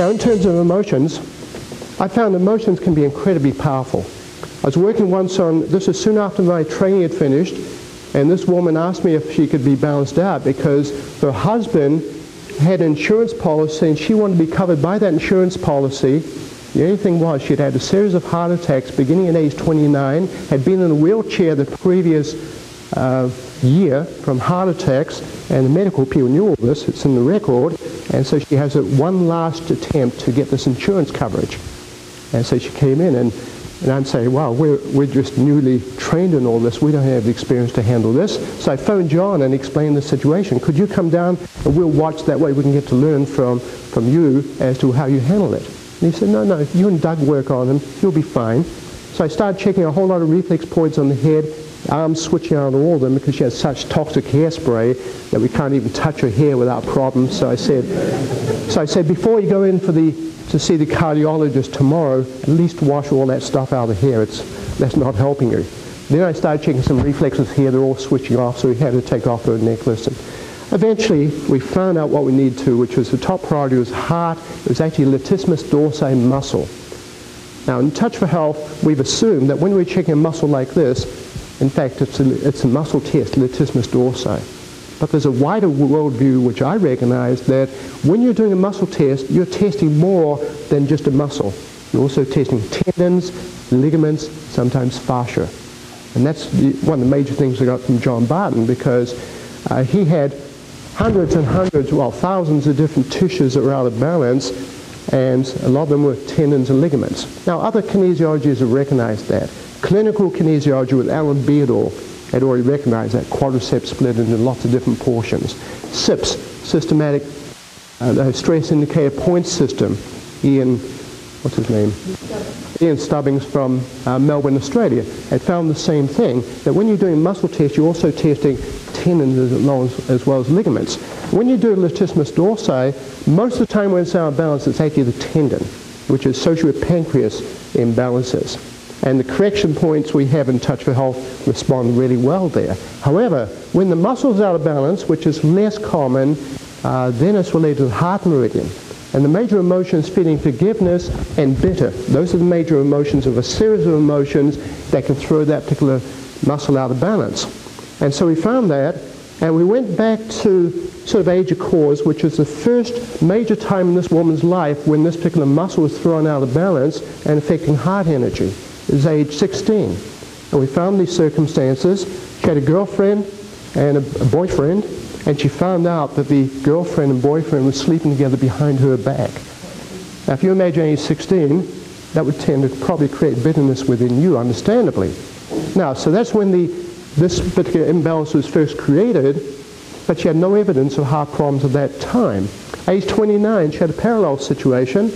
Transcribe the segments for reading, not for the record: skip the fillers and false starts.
Now, in terms of emotions, I found emotions can be incredibly powerful. I was working once on, this was soon after my training had finished, and this woman asked me if she could be balanced out because her husband had an insurance policy and she wanted to be covered by that insurance policy. The only thing was she'd had a series of heart attacks beginning at age 29, had been in a wheelchair the previous year from heart attacks, and the medical people knew all this, it's in the record, and so she has one last attempt to get this insurance coverage. And so she came in, and I'm saying, wow, we're just newly trained in all this, we don't have the experience to handle this. So I phoned John and explained the situation. Could you come down and we'll watch, that way we can get to learn from you as to how you handle it. And he said, no, you and Doug work on him, he'll be fine. So I started checking a whole lot of reflex points on the head, arms switching out all of them because she has such toxic hairspray that we can't even touch her hair without problems. So I said, before you go in to see the cardiologist tomorrow, at least wash all that stuff out of the hair. That's not helping her. Then I started checking some reflexes here. They're all switching off, so we had to take off her necklace. And eventually, we found out what we needed to, which was the top priority was heart. It was actually latissimus dorsi muscle. Now, in Touch for Health, we've assumed that when we're checking a muscle like this, in fact, it's a muscle test, latissimus dorsi. But there's a wider worldview which I recognize that when you're doing a muscle test, you're testing more than just a muscle. You're also testing tendons, ligaments, sometimes fascia. And that's one of the major things I got from John Barton, because he had hundreds and hundreds, well, thousands of different tissues that were out of balance, and a lot of them were tendons and ligaments. Now, other kinesiologies have recognized that. Clinical kinesiology with Alan Beardall had already recognized that quadriceps split into lots of different portions. SIPS, systematic stress indicator point system. Ian Stubbings from Melbourne, Australia, had found the same thing, that when you're doing a muscle test, you're also testing tendons as well as ligaments. When you do a latissimus dorsi, most of the time when it's out of balance, it's actually the tendon, which is associated with pancreas imbalances. And the correction points we have in Touch for Health respond really well there. However, when the muscle's out of balance, which is less common, then it's related to the heart meridian. And the major emotions feeling forgiveness and bitter. Those are the major emotions of a series of emotions that can throw that particular muscle out of balance. And so we found that, and we went back to sort of age of cause, which was the first major time in this woman's life when this particular muscle was thrown out of balance and affecting heart energy. It was age 16. And we found these circumstances. She had a girlfriend and a boyfriend, and she found out that the girlfriend and boyfriend were sleeping together behind her back. Now, if you imagine age 16, that would tend to probably create bitterness within you, understandably. Now, so that's when this particular imbalance was first created, but she had no evidence of heart problems at that time. Age 29, she had a parallel situation.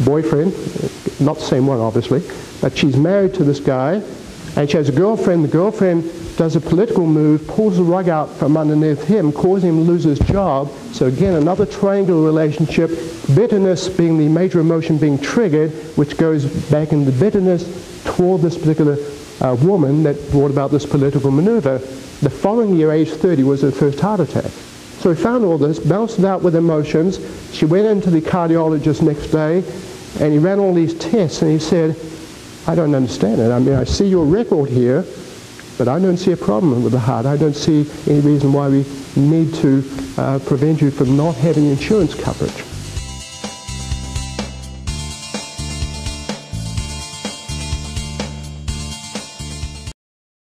Boyfriend, not the same one obviously, but she's married to this guy, and she has a girlfriend. The girlfriend does a political move, pulls the rug out from underneath him, causing him to lose his job. So again, another triangular relationship, bitterness being the major emotion being triggered, which goes back into bitterness toward this particular woman that brought about this political maneuver. The following year, age 30, was her first heart attack. So we found all this, balanced it out with emotions. She went into the cardiologist next day, and he ran all these tests, and he said, I don't understand it. I mean, I see your record here, but I don't see a problem with the heart. I don't see any reason why we need to prevent you from not having insurance coverage.